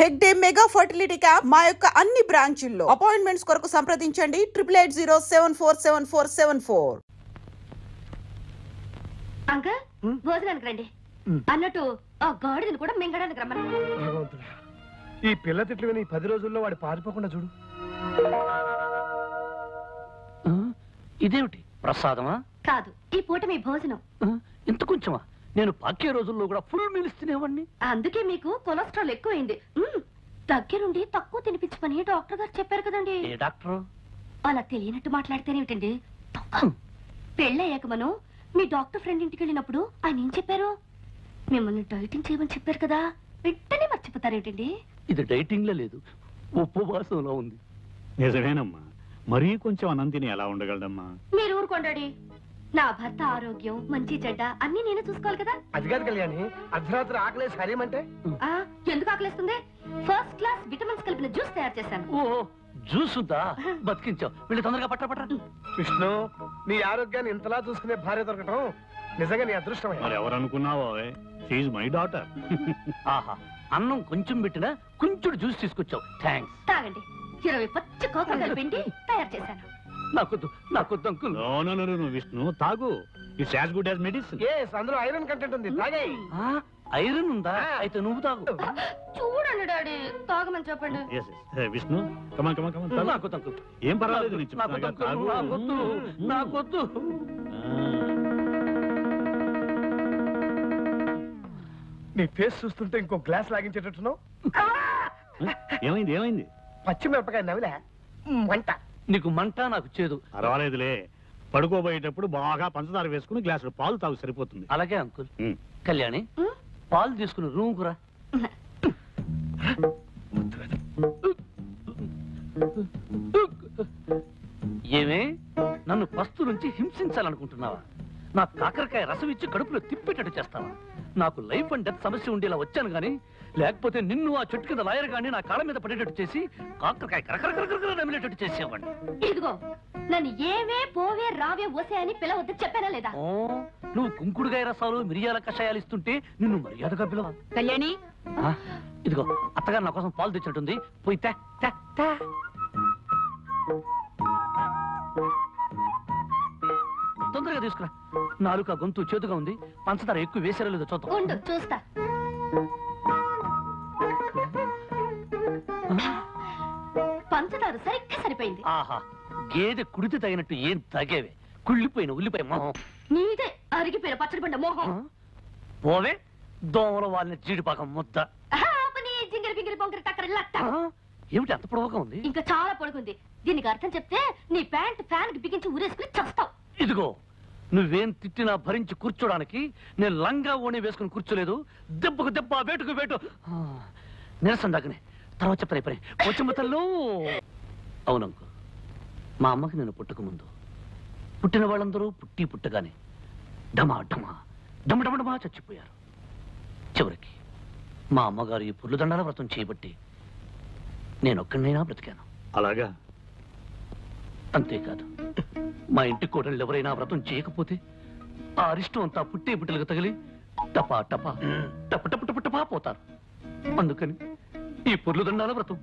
Hegde mega fertility camp మా యొక్క అన్ని బ్రాంచీల్లో అపాయింట్మెంట్స్ కొరకు సంప్రదించండి 8880747474. అంకల్ భోజనానికి రండి అన్నట్టు ఆ గాడిదని కూడా మింగడానికి రమ్మని. ఈ పిల్ల తిట్లు విని 10 రోజుల్లో వాడు పారిపోకుండా చూడు. ఇదేమిటి ప్రసాదమా? కాదు, ఈ పూట మీ భోజనం. ఇంత కొంచెమా? నేను పాకే రోజుల్లో కూడా ఫుల్ మీల్స్ తినేవాడిని. అందుకే మీకు కొలెస్ట్రాల్ ఎక్కువైంది. దగ్గరుండి తక్కువ తినిపించమని డాక్టర్ గారు చెప్పారు కదండి. ఏ డాక్టర్? అలా తెలియనట్టు మాట్లాడితేనేమిటండి. పెళ్ళయ్యాక మనం మీ డాక్టర్ ఫ్రెండ్ ఇంటికి వెళ్ళినప్పుడు ఆయన ఏం చెప్పారు? మిమ్మల్ని డైటింగ్ చేయమని చెప్పారు కదా, వెంటనే మర్చిపోతారేమిటండి? ఇది డైటింగ్ లో లేదు, ఉపవాసంలో ఉంది. నిజమేనమ్మా, మరీ కొంచెం అన్నం తిని ఎలా ఉండగలడమ్మా? మీరు ఊరుకోండి. నా భర్త ఆరోగ్యం మంచి చెడ్డ అన్ని నేనే చూసుకోవాలి కదా. అది కాదు కళ్యాణి, అర్ధరాత్రి ఆకలేసి హరేమంటే ఎందుకు ఆకలిస్తుంది? ఫస్ట్ క్లాస్ విటమిన్స్ కలిపిన జ్యూస్ తయారు చేశాను. ఓ జ్యూస్ ఉందా? బతికించావు. వీళ్ళు తొందరగా పట్ట. విష్ణు, నీ ఆరోగ్యాన్ని ఇంతలా చూసుకునే భార్య దొరకటం నిజంగా నీ అదృష్టమే. మరి ఎవరు అనుకున్నావో, షీఈ్ మై డాటర్. ఆహా, అన్నం కొంచెం పెట్టినా కొంచెం జ్యూస్ తీసుకొచ్చావు. థ్యాంక్స్. తాగండి. 20 పచ్చి కోకలు కలిపిండి తయారు చేశాను. నాకొద్దు అంకుల్. నో విష్ణు, తాగు. It's as good as medicine. yes, అందులో ఐరన్ కంటెంట్ ఉంది, తాగేయ్. ఐరన్ ఉందా? అయితే నువ్వు తాగు. చూడండి డాడీ, తాగమని చెప్పండి. విష్ణు, కమాన్ నాకొద్దు అంకుల్. ఏం పర్వాలేదు, నేను చెప్తాగా, తాగు. నాకొద్దు. నీ ఫేస్ చూస్తుంటే ఇంకో గ్లాస్ లాగించేటట్టున్నావు. ఏమైంది? పచ్చిమిరపకాయ నవిలే వంట. నీకు మంట, నాకు చేదు. పర్వాలేదులే, పడుకోబోయేటప్పుడు బాగా పంచదార వేసుకుని గ్లాసులో పాలు తాగు, సరిపోతుంది. అలాగే అంకుల్. కళ్యాణి, పాలు తీసుకుని రూమ్ కురా. ఏమే, నన్ను పస్తు నుంచి హింసించాలనుకుంటున్నావా? నా కాకరకాయ రసం ఇచ్చి కడుపులో తిప్పేటట్టు చేస్తావా? నాకు లైఫ్ అండ్ డెత్ సమస్య ఉండేలా వచ్చాను గానీ, లేకపోతే నిన్ను ఆ చెట్టు కింద లాయర్ గాని నా కాళ్ళ మీద పడేటట్టు చేసి కాకరకాయ కరకర నమిలేటట్టు చేసేవాడిని. ఇదిగో, నన్ను ఏవే పోవే రావే ఓసే అని పిలవద్దు చెప్పానా లేదా? నువ్వు కుంకుడుగాయ రసాలు మిరియాల కషాయాలు ఇస్తుంటే నిన్ను మర్యాదగా పిలవ. కళ్యాణి, ఇదిగో అత్తగారు నా కోసం పాలు తెచ్చినట్టుంది, పోయి తే. తొందరగా తీసుకురా. నాలుక గొంతు చేతుగా ఉంది, పంచదార ఎక్కువ వేసారో లేదో చూద్దాం. ఉండు చూస్తా. పంచదార సరిగ్గా సరిపోయింది. ఆహా, గేదె కుడితే తగినట్టు ఏం తగేవే. కుళ్ళిపోయిన ఉల్లిపాయ మొహం. నీదే అరిగిపోయిన పచ్చడి పండ మోహం. పోవే, దోమల వాళ్ళని జీడిపాకం ముద్ద. జింగిరి పింగిరి పొంగిరి టక్కరి లట్ట. ఏమిటి అంత పొడవుగా ఉంది? ఇంకా చాలా పొడుగుంది. దీనికి అర్థం చెప్తే నీ ప్యాంట్ ఫ్యాన్ కి బిగించి ఊరేసుకుని చస్తావు. ఇదిగో, నువ్వేం తిట్టినా భరించి కూర్చోడానికి నేను లంగా ఓణి వేసుకుని కూర్చోలేదు. దెబ్బకు దెబ్బ, వేటుకు వేటు. నిరసన దాకనే తర్వాత చెప్తాను పని. వచ్చమ్మతల్లో అవునంకు, మా అమ్మకి నేను పుట్టక ముందు పుట్టిన వాళ్ళందరూ పుట్టగానే డమా చచ్చిపోయారు. చివరికి మా అమ్మగారు ఈ పుర్లు దండాల వ్రతం చేయబట్టి నేనొక్కడినైనా బ్రతికాను. అలాగా? అంతేకాదు, మా ఇంటి కోడళ్ళు ఎవరైనా వ్రతం చేయకపోతే ఆ అరిష్టం అంతా పుట్టే పుట్టలకు తగిలి టపా పోతారు. అందుకని ఈ పొర్లు దండాల వ్రతం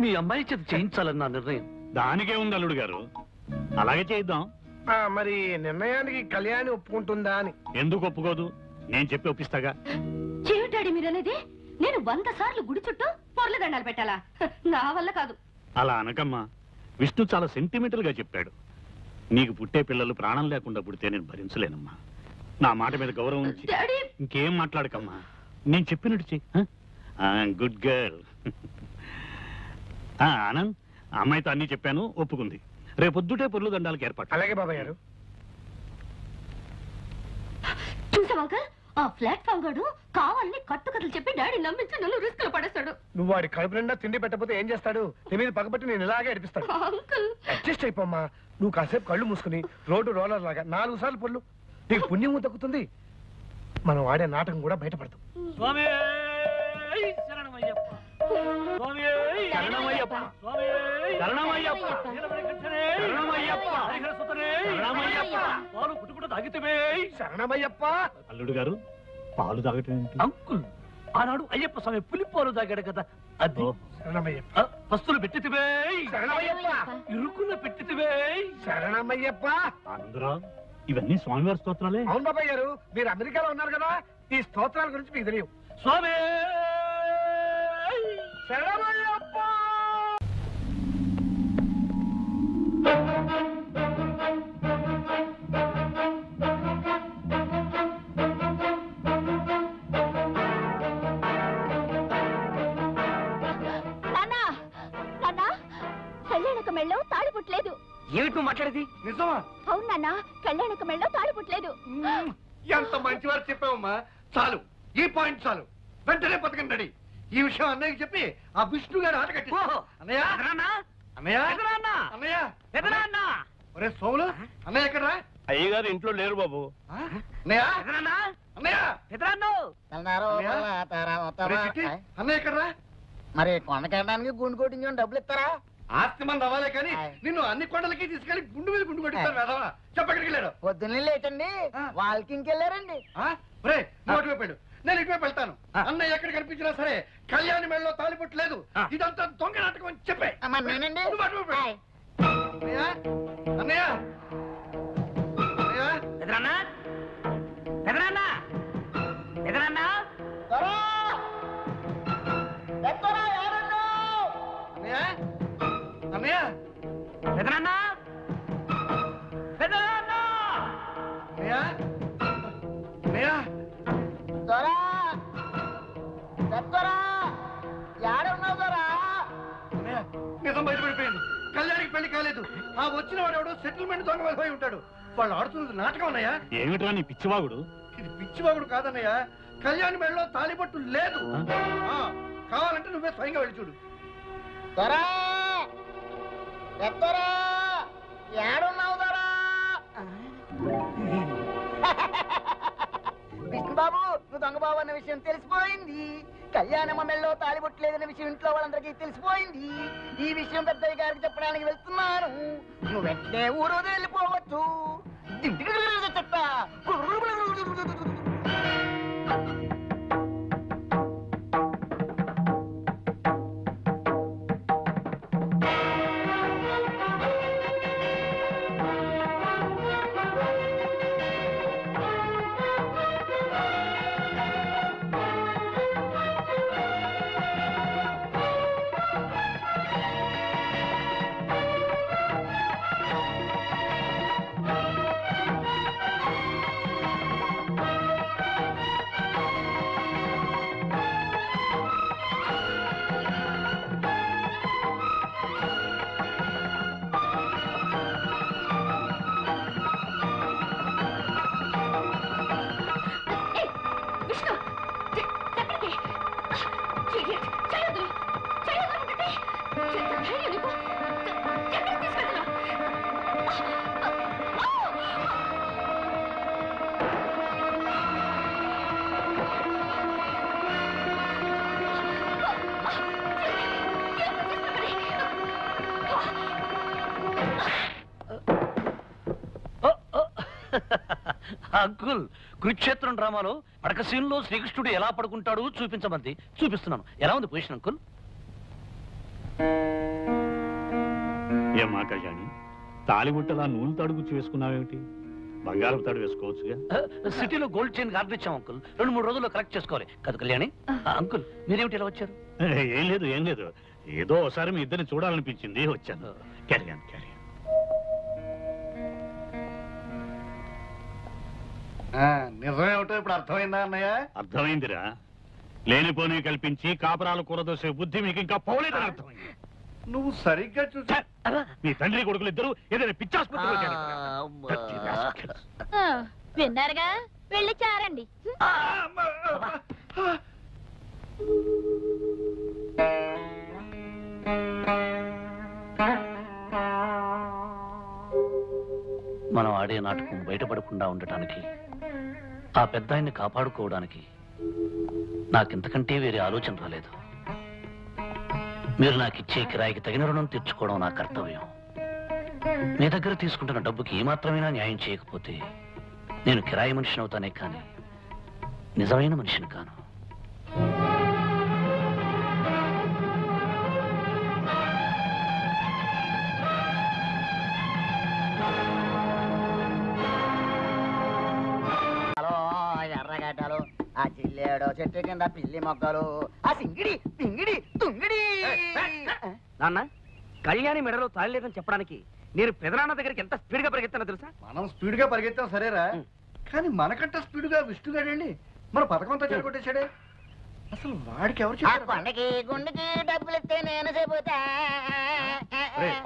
మీ అమ్మాయి చేత చేయించాలని నా నిర్ణయం. దానికే ఉంది అల్లుడు గారు, అలాగే చేద్దాం. మరి నిర్ణయానికి కళ్యాణి ఒప్పుకుంటుందా అని? ఎందుకు ఒప్పుకోదు? నేను చెప్పి ఒప్పిస్తాగా. చెవిటాడి మీరనేది నేను 100 సార్లు గుడి చుట్టూ పొర్ల దండాలు పెట్టాలా? నా వల్ల కాదు. అలా అనకమ్మా, విష్ణు చాలా సెంటిమెంటల్ గా చెప్పాడు. నీకు పుట్టే పిల్లలు ప్రాణం లేకుండా పుడితే నేను భరించలేనమ్మా. నా మాట మీద గౌరవం ఉంచి ఇంకేం మాట్లాడకమ్మా. నేను చెప్పినట్టు చెయ్యి. Good girl. ఆనంద్, అమ్మాయితో అన్ని చెప్పాను, ఒప్పుకుంది. రేపొద్దుటే పొర్లు దండాలకు ఏర్పాటు. అలాగే బాబాయ్ గారు. చూసావా అంకల్, ఆ ప్లాట్ఫామ్ గాడు కావాలని కట్టుకథలు చెప్పి డాడీ నమ్మించి నన్ను రిస్క్ లో పడేస్తాడు. నువ్వు వాడి కడుపు నిండా తిండి పెట్టకపోతే ఏం చేస్తాడు? నీ మీద పగబట్టి నేను ఇలాగే అడిపిస్తాడు. అడ్జస్ట్ అయిపోమ్మా. నువ్వు కాసేపు కళ్ళు మూసుకుని రోడ్డు రోలర్ లాగా 4 సార్లు పొర్లు, నీకు పుణ్యము దక్కుతుంది. మనం ఆడే నాటకం కూడా బయటపడతాం. శరణమయ్యప్ప. అల్లుడు గారు, పాలు తాగటం అంకుల్, ఆనాడు అయ్యప్ప స్వామి పులిపోలు తాగాడు కదా అది. శరణమయ్యప్ప. వస్తువులు పెట్టితివే, శరణమయ్యప్ప. ఇరుకున్న పెట్టితివే. శరణమయ్యప్ప. అందరూ ఇవన్నీ స్వామివారి స్తోత్రాలే. అవును బాబాయ్ గారు, మీరు అమెరికాలో ఉన్నారు కదా, ఈ స్తోత్రాల గురించి మీకు తెలియవు. స్వామి శరణమయ్యప్ప. కళ్యాణక మెళ్ళో తాళి పుట్టలేదు. ఏమిటి నువ్వు మాట్లాడేది? నిజమా? అవును నాన్న, కళ్యాణక మెళ్ళో తాళి పుట్టలేదు. ఎంత మంచి వారు చెప్పావమ్మా. చాలు, ఈ పాయింట్ చాలు. వెంటనే పథకం రెడీ. ఈ విషయం అన్నయ్యకి చెప్పి ఆ విష్ణు గారు ఆట కట్టి. అన్నయ్య అన్నయ్య అన్నయ్య. ఒరే సోములు, అన్నయ్య ఎక్కడరా? అయ్యగారు ఇంట్లో లేరు బాబు. అన్నయ్య అన్నయ్య. ఒరే చిట్టి, అన్నయ్య ఎక్కడరా? మరి కొండకెళ్ళడానికి గుండు కొట్టించని డబ్బులు ఇస్తారా? ఆస్తి మంది అవ్వాలే కానీ నిన్ను అన్ని కొండలకి తీసుకెళ్లి గుండు మీద గుండు కొట్టిస్తారు వేదవా. చెప్పెక్కడికి వెళ్ళాడు? పొద్దున్నే లేటండి వాళ్ళకి ఇంకెళ్ళారండి. ఒరే నువ్వు అటువైపు వెళ్ళు, నేను ఇటువైపు వెళ్తాను. అన్నయ్య ఎక్కడ కనిపించినా సరే కళ్యాణి మెడలో తాలిపొట్టు లేదు, ఇదంతా దొంగ నాటకం అని చెప్పే. మరి నేనండి నువ్వు అటువైపు వెళ్ళు. అన్నయ్య అన్నయ్య అన్నయ్య. ఎదురన్నా ఎదురన్నా ఎదురన్నా. త్వరా! ఎత్తరా, ఎవరన్నా? అన్నయ్య అన్నయ్య ఎదురన్నా ఎదురన్నా. అన్నయ్య అన్నయ్య. త్వరా! ఎత్తరా! ఏడున్నావు త్వరా? అన్నయ్య నిజం బయటపడిపోయింది. కళ్యాణికి పెళ్లి కాలేదు. ఆ వచ్చిన వాడు ఎవడో సెటిల్మెంట్ దొంగ వెళ్ళిపోయి ఉంటాడు. వాళ్ళు ఆడుతున్నది నాటకం అన్నయ్య. ఏమిట్రా నీ పిచ్చివాగుడు? ఇది పిచ్చివాగుడు కాదన్నయ్య. కళ్యాణి మెడలో తాలిపట్టు లేదు. కావాలంటే నువ్వే స్వయంగా వెళ్ళి చూడు. త్వరా! ఎత్తరా! ఏడున్నావు త్వరా? విష్ణుబాబు, నువ్వు దొంగ బాబు అన్న విషయం తెలిసిపోయింది. కళ్యాణమ్మ మెళ్ళో తాలిబొట్టలేదన్న విషయం ఇంట్లో వాళ్ళందరికీ తెలిసిపోయింది. ఈ విషయం పెద్దయ్య గారికి చెప్పడానికి వెళ్తున్నాను. నువ్వు వెంటనే ఊరు వెళ్ళిపోవచ్చు. చెప్తా. విష్ణు, ఎక్కడికి? Idiot. చేయొద్దు. చేయొద్దు అనుకుంటే. ఎంత ధైర్యం నీకు? ఎక్కడికి తీసుకెళ్తున్నావు? అంకుల్, కురుక్షేత్రం డ్రామాలో పడక సీన్లో శ్రీకృష్ణుడు ఎలా పడుకుంటాడు చూపించమంది. చూపిస్తున్నాను. ఎలా ఉంది పొజిషన్ అంకుల్? ఏమా కళ్యాణి, తాలిబుట్టలా నూనె తాడు గుచ్చి వేసుకున్నావేమిటి? బంగారం తాడు వేసుకోవచ్చుగా. సిటీలో గోల్డ్ చైన్ ఆర్డర్ ఇచ్చాం అంకుల్. 2-3 రోజుల్లో కలెక్ట్ చేసుకోవాలి కదా కళ్యాణి. అంకుల్, మీరేమిటి ఇలా వచ్చారు? ఏం లేదు ఏం లేదు, ఏదో ఒకసారి మీ ఇద్దరిని చూడాలనిపించింది వచ్చాను. క్యారియన్ క్యారియన్. నిజమేమిటో ఇప్పుడు అర్థమైందా అన్నయ్య? అర్థమైందిరా. లేనిపోని కల్పించి కాపరాలు కూరదోసే బుద్ధి మీకు ఇంకా పోలేదని అర్థమైంది. నువ్వు సరిగ్గా చూసా. మీ తండ్రి కొడుకులు ఇద్దరు ఏదైనా పిచ్చాసుపత్రిలో చేరారు. విన్నారుగా, వెళ్ళి చారండి. మనం ఆడే నాటకం బయటపడకుండా ఉండటానికి, ఆ పెద్ద ఆయన్ని కాపాడుకోవడానికి నాకింతకంటే వేరే ఆలోచన రాలేదు. మీరు నాకిచ్చే కిరాయికి తగిన రుణం తీర్చుకోవడం నా కర్తవ్యం. మీ దగ్గర తీసుకుంటున్న డబ్బుకి ఏమాత్రమైనా న్యాయం చేయకపోతే నేను కిరాయి మనిషిని అవుతానే కానీ నిజమైన మనిషిని కాను. ఏడో చెట్టు కింద పిల్లి మొక్కలు ఆ సింగిడి పింగిడి తుంగిడి. నాన్న కళ్యాణి మెడలో తాళి లేదని చెప్పడానికి నేను పెదనాన్న దగ్గరికి ఎంత స్పీడ్ గా పరిగెత్తానో తెలుసా? మనం స్పీడ్ గా పరిగెత్తాం సరేరా, కానీ మనకంటే స్పీడ్ గా విష్ణుగాడండి మన పథకం అంతా చెడగొట్టేశాడే. అసలు వాడికి ఎవరు ఆ చెప్పారు? కొండకి గుండెకి డబ్బులు ఇస్తే నేను చెబుతా.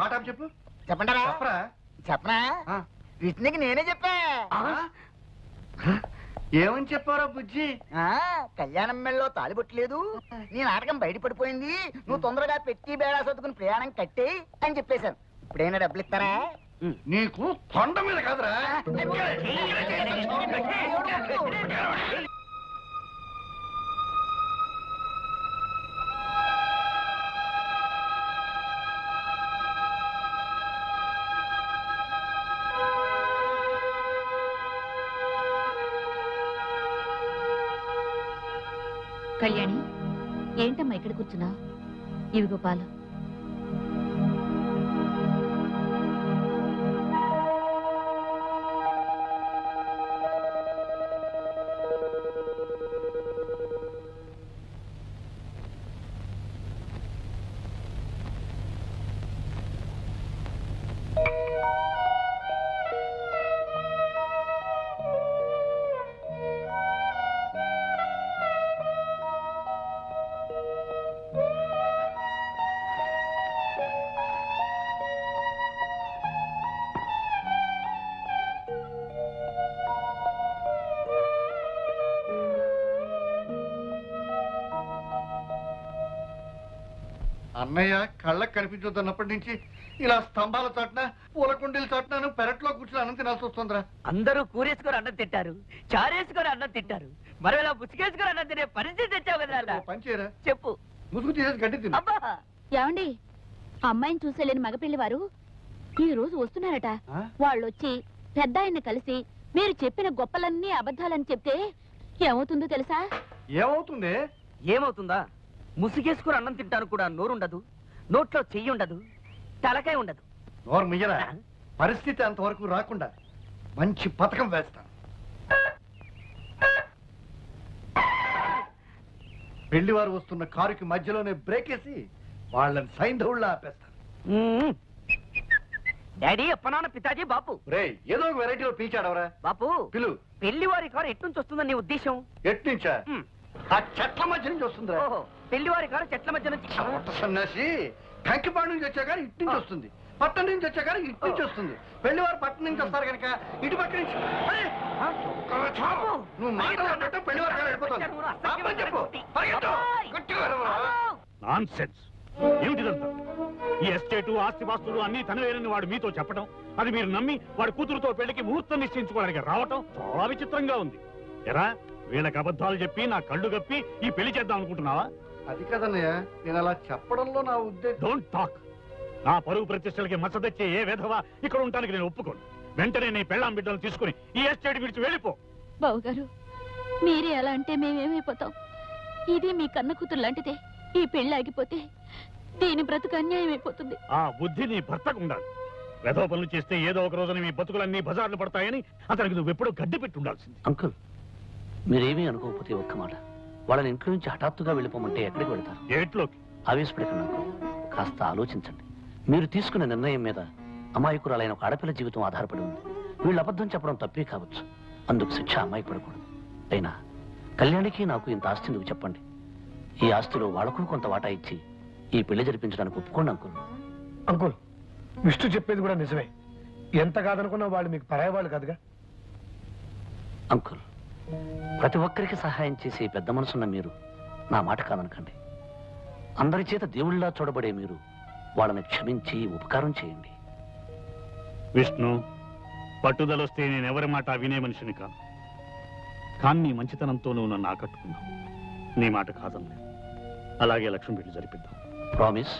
పాట చెప్పు. చెప్పంటారా? చెప్పరా. చెప్పనా? విష్ణుకి నేనే చెప్పా. ఏమని చెప్పారా బుజ్జి? కళ్యాణం మెళ్ళలో తాలిబొట్టలేదు, నీ నాటకం బయటపడిపోయింది, నువ్వు తొందరగా పెట్టి బేడా సర్దుకుని ప్రయాణం కట్టే అని చెప్పేశాను. ఇప్పుడైనా డబ్బులు ఇస్తారా? నీకు కొండ మీద కాదురా. కళ్యాణి, ఏంటమ్మా ఇక్కడ కూర్చున్నా? ఇవిగో పాలు. అన్నయ్య కళ్ళకు కనిపించొద్దన్నప్పటి నుంచి ఇలా స్తంభాల చాటున పూలకుండీల చాటున పెరట్లో కూర్చుని అన్నం తినాల్సి వస్తుందిరా. అందరూ కూరేసుకొని అన్నం తింటారు, చారేసుకొని అన్నం తింటారు, మరి ఇలా ముసుగేసుకొని అన్నం తినే పరిస్థితి తెచ్చావు కదా నాన్న. పని చేయరా, చెప్పు. ముసుగు తీసేసి గడ్డి తిను. అబ్బా ఏమండి, అమ్మాయిని చూసేలేని మగపిల్లి వారు ఈ రోజు వస్తున్నారట. వాళ్ళొచ్చి పెద్ద ఆయన్ని కలిసి మీరు చెప్పిన గొప్పలన్నీ అబద్ధాలని చెప్తే ఏమవుతుందో తెలుసా? ఏమవుతుంది? ఏమవుతుందా? ముసుగేసుకుని అన్నం తింటాను కూడా నోరుండదు, నోట్లో చెయ్యి ఉండదు, తలకాయ ఉండదు. నోరు మియ్యరా. పరిస్థితి అంతవరకు రాకుండా మంచి పథకం వేస్తాను. పెళ్లివారు వస్తున్న కారుకి మధ్యలోనే బ్రేక్ వేసి వాళ్ళని సైంధవుళ్ళ ఆపేస్తాను. డాడీ, అప్పనాన్న, పితాజీ, బాపు. రేయ్, ఏదో ఒక వెరైటీలో పిలిచాడవరా. బాపు, పిలు. పెళ్లి వారి కారు ఎట్నుంచి వస్తుందని నీ ఉద్దేశం? ఎట్నుంచా? ఆ చెట్ల మధ్య నుంచి వస్తుందిరా. ఓహో, పెళ్లి వారి కారు చెట్ల మధ్య నుంచి. కొత్త సన్యాసి కంకిపాడు నుంచి వచ్చా కానీ ఇటు నుంచి వస్తుంది, పట్టణం నుంచి వచ్చా కానీ ఇటు నుంచి వస్తుంది. పెళ్లివారు పట్టణం నుంచి వస్తారు కనుక ఇటు పక్క నుంచి. నువ్వు మాట్లాడినట్టు పెళ్లివారు కారు వెళ్ళిపోతుంది. ఆపని చెప్పు. పరిగెత్తు. గట్టిగా వెళ్ళవా? నాన్సెన్స్. ఏమిటిదంతా? ఈ ఎస్టేటు ఆస్తిపాస్తులు అన్ని తనవేనని వాడు మీతో చెప్పడం, అది మీరు నమ్మి వాడి కూతురుతో పెళ్లికి ముహూర్తం నిశ్చయించుకోవడానికి రావటం చాలా విచిత్రంగా ఉంది. ఎరా, వీళ్ళకి అబద్ధాలు చెప్పి నా కళ్ళు గప్పి ఈ పెళ్లి చేద్దాం అనుకుంటున్నావా? అది కదన్నయ్య, నేను అలా చెప్పడంలో నా ఉద్దేశం. Don't talk. నా పరువు ప్రతిష్టలకి మచ్చ తెచ్చే ఏ విధవా ఇక్కడ ఉండటానికి నేను ఒప్పుకోను. వెంటనే నీ పెళ్ళాం బిడ్డలు తీసుకుని ఈ ఎస్టేట్ విడిచి వెళ్ళిపో. బావుగారు, మీరే అలా అంటే మేమేమైపోతాం? ఇది మీ కన్న కూతురు లాంటిదే. ఈ పెళ్లి ఆగిపోతే దీని బ్రతుకు అన్యాయం అయిపోతుంది. ఆ బుద్ధి నీ భర్తకు ఉండాలి. వెధవ పనులు చేస్తే ఏదో ఒక రోజున మీ బతుకులన్నీ బజార్లు పడతాయని అతనికి నువ్వు ఎప్పుడూ గడ్డి పెట్టి ఉండాల్సింది. అంకుల్, మీరేమీ అనుకోకపోతే ఒక్క మాట, వాళ్ళని ఇంట్లో నుంచి హఠాత్తుగా వెళ్ళిపోమంటే ఎక్కడికి వెళ్తారు? ఏట్లోకి. ఆవేశపడకండి అంకుల్, కాస్త ఆలోచించండి. మీరు తీసుకున్న నిర్ణయం మీద అమాయకురాలైన ఒక ఆడపిల్ల జీవితం ఆధారపడి ఉంది. వీళ్ళు అబద్ధం చెప్పడం తప్పే కావచ్చు, అందుకు శిక్ష అమ్మాయి పడకూడదు. అయినా కళ్యాణికి నాకు ఇంత ఆస్తి నువ్వు చెప్పండి. ఈ ఆస్తిలో వాళ్ళకు కొంత వాటా ఇచ్చి ఈ పెళ్లి జరిపించడానికి ఒప్పుకోండి అంకుల్. అంకుల్, విష్ణు చెప్పేది కూడా నిజమే. ఎంత కాదనుకున్నా వాళ్ళు మీకు పరాయి వాళ్ళు కాదుగా. అంకుల్, ప్రతి ఒక్కరికి సహాయం చేసే పెద్ద మనసున్న మీరు నా మాట కాదనకండి. అందరి చేత దేవుళ్ళలా చూడబడే మీరు వాళ్ళని క్షమించి ఉపకారం చేయండి. విష్ణు, పట్టుదలొస్తే నేనెవరి మాట వినే మనిషిని కాను. కానీ నీ మంచితనంతో నువ్వు నన్ను ఆకట్టుకున్నావు. నీ మాట కాదన్నా. అలాగే లక్ష్మి పెళ్లి జరిపిద్దాం. ప్రామిస్?